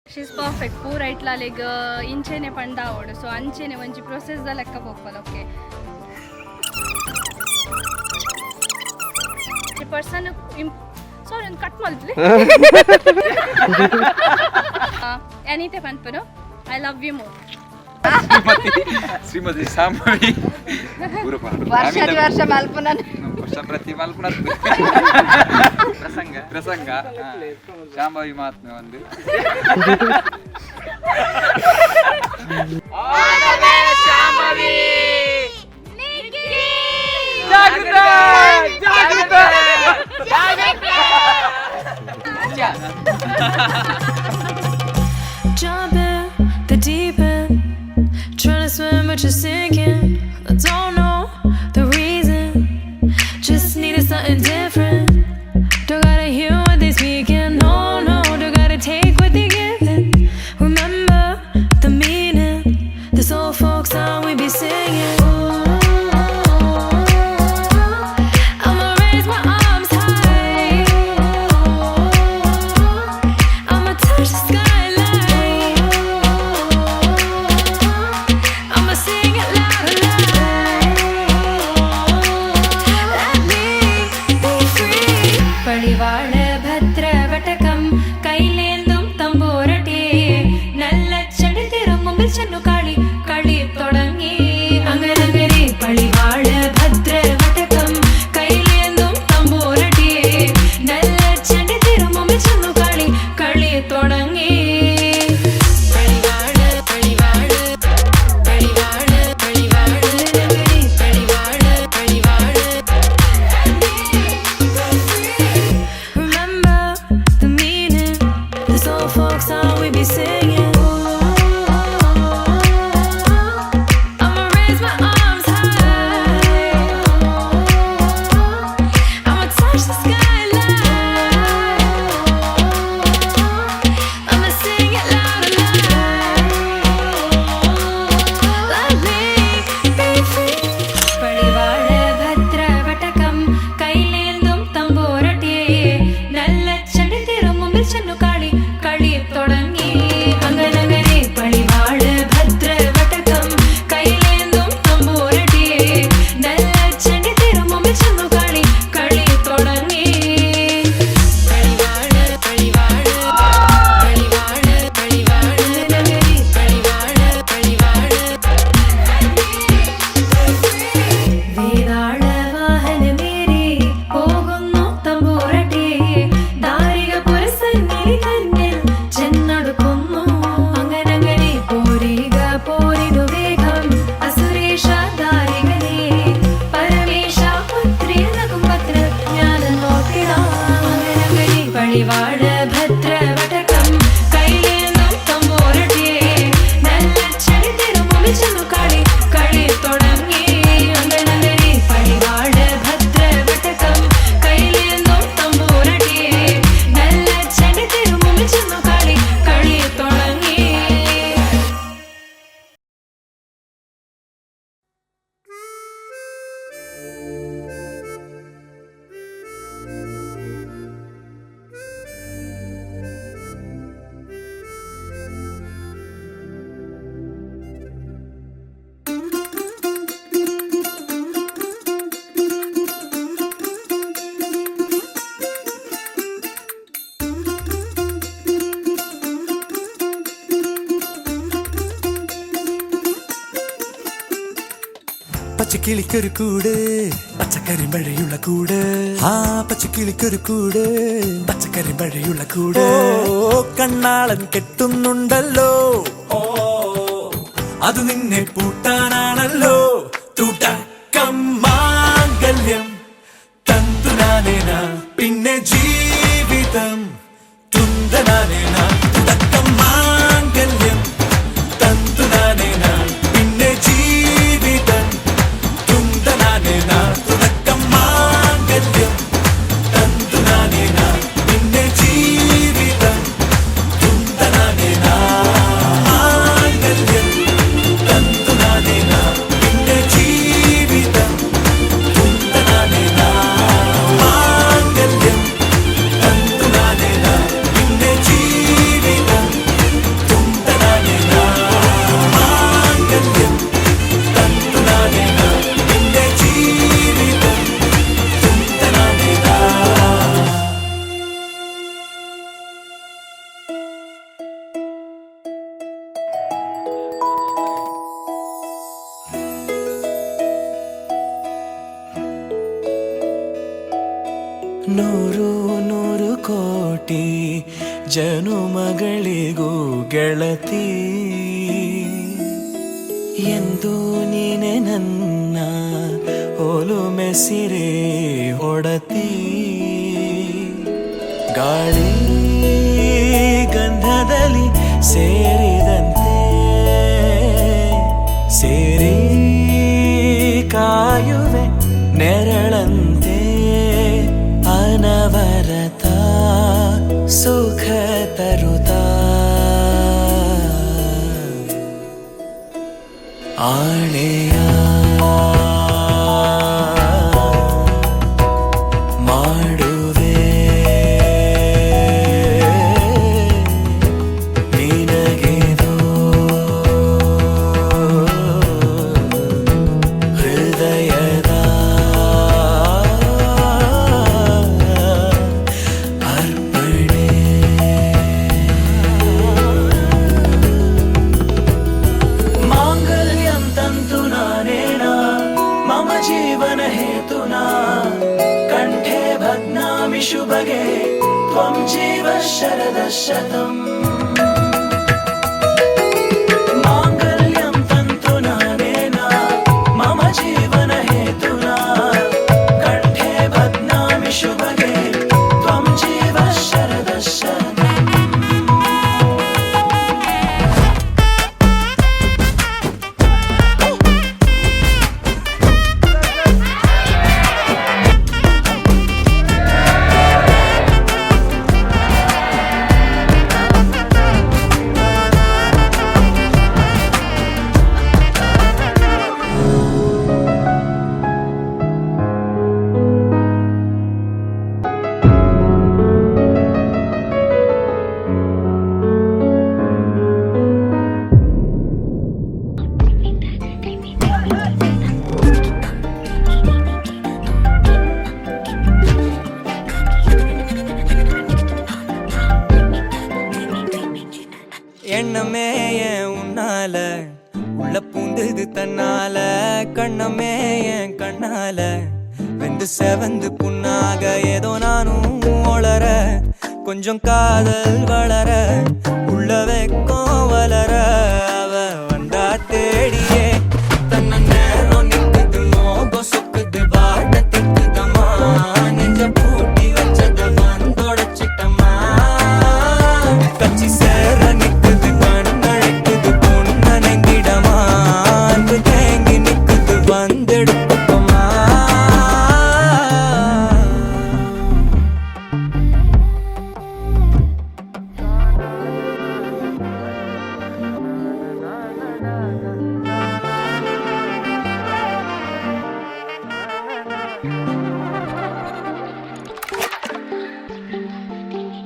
She's perfect. Pura itla like inchene panda avodu. So anchene onji process da lekka poppal. Okay. The person sorry cut maltli. Anite panpano. I love you more. Shrimati Shambhavi ವರ್ಷ ಮಲ್ಪುನ ಪ್ರತಿ ಮಲ್ಪುನ ಪ್ರಸಂಗ ಶಾಂಭವಿ ಮಾತ್ಮೆ ಒಂದು Jump in the deep end, trying to swim but you're sinking. I don't know the reason, just needed something different. Don't gotta hear what they speaking, no, don't gotta take what they giving. Remember the meaning, this old folk song we be singing. I'ma raise my arms high, I'ma touch the skyline, I'ma sing it loud and loud. Let me be free. പടിവാള ഭദ്രവടകം കൈലേന്തും തമ്പൂരട്ടി നല്ല ചെടി തിരുമുമ്പിൽ ചെന്നു കളി കളി തുടങ്ങി അങ്ങനെ പടിവാള ഭദ്രവടകം കൈലേന്തും തമ്പൂരട്ടി നല്ല ചെടി തിരുമുമ്പിൽ ചെന്നു കളി കളി തുടങ്ങി പടിവാള പടിവാള പടിവാള പടിവാള പടിവാള പടിവാള Remember the meaning, this old folk song we be singing. I'ma raise my arms high, I'ma touch the skyline, I'ma sing it loud and loud. Let me be free. പടിവാള ഭദ്രവടകം കൈലേന്തും തമ്പൂരട്ടി നല്ല ചെടി തിരുമുമ്പിൽ ചെന്നു കളി കളി തുടങ്ങി അങ്ങനെ പടിവാള ഭദ്രവടകം കൈലേന്തും തമ്പൂരട്ടി നല്ല ചെടി തിരുമുമ്പിൽ ചെന്നു കളി കളി തുടങ്ങി പടിവാള പടിവാള പടിവാള പടിവാള പടിവാള പടിവാള വേതാള വാഹനമേറി പോകുന്നു തമ്പൂരട്ടി ദാരിക പുരസന്നിധി തന്നിൽ ചെന്നടുക്കുന്നു അങ്ങനെ പോരിക പോരിതു വേഗം അസുരേഷ ദാരികനെ പരമേശ പുത്രി നകും പത്ര ഞാൻ നോക്കിടാം അങ്ങനെ പടിവാള ഭദ്രവടകം കൈലേന്തും തമ്പൂരട്ടി നല്ല ചെടി തിരുമുമ്പിൽ ചെന്നു കളി കളി തുടങ്ങി അങ്ങനെ പടിവാള ഭദ്രവടകം കൈലേന്തും തമ്പൂരട്ടി നല്ല ചെടി തിരുമുമ്പിൽ ചെന്നു കളി കളി തുടങ്ങി പച്ചക്കിളിക്കൊരു കൂട് പച്ചക്കറി മഴയുള്ള കൂട് ആ പച്ചക്കിളിക്കൊരു കൂട് പച്ചക്കറി മഴയുള്ള കൂട് ഓ കണ്ണാളൻ കെട്ടുന്നുണ്ടല്ലോ ഓ അത് നിന്നെ പൂട്ടാനാണല്ലോ തുടക്കം മാംഗല്യം തന്തുനാനേന പിന്നെ ജീവിതം തുന്തനാനേന തുടക്കം മാംഗല്യം തന്തുനാനേന പിന്നെ ജീവിതം തുന്തനാനേന തുടക്കം മാംഗല്യം തന്തുനാനേന പിന്നെ ജീവിതം തുന്തനാനേന മാംഗല്യം തന്തുനാനേന പിന്നെ ജീവിതം തുന്തനാനേന മാംഗല്യം തന്തുനാനേന പിന്നെ ജീവിതം ಜನುಮಗಳಿಗೂ ಗೆಳತಿ ಎಂದು ನೀನೆ ನನ್ನ ಒಲುಮೆ ಸಿರೆ ಒಡತಿ ಗಾಳಿ ಗಂಧದಲ್ಲಿ ಸೇರಿದಂತೆ ಸೇರಿ ಕಾಯುವೆ ನೆರಳಂತೆ ಅನವರತ ಸುಖ ತರುತ್ತಾ ಆಣೆಯ ಮಾಡುವೆ ನಿನಗೆದೋ ಹೃದಯದ ಅರ್ಪಣೆ ಮಾಂಗಲ್ಯಂ ತಂತು ನಾನೇನ ಮಮ ಜೀವನ ಹೇತುನಾ ಕಂಠೆ ಭಗ್ನಾಮಿ ಶುಭಗೆ ತ್ವಂ ಜೀವ ಶರದ ಶತಂ ಮಾಂಗಲ್ಯಂ ತಂತು ನಾನೇನ ಮಮ ಜೀವನ ಹೇತುನಾ ಕಂಠೆ ಭಗ್ನಾಮಿ ಶುಭಗೆ ತ್ವಂ ಜೀವ ಶರದ ಶತಂ எண்ணமே என் உன்னால உள்ள பூந்தது தன்னால கண்ணமே என் கண்ணால வெந்து செவந்து புண்ணாக ஏதோ நானும் ஒளர கொஞ்சம் காதல் வளர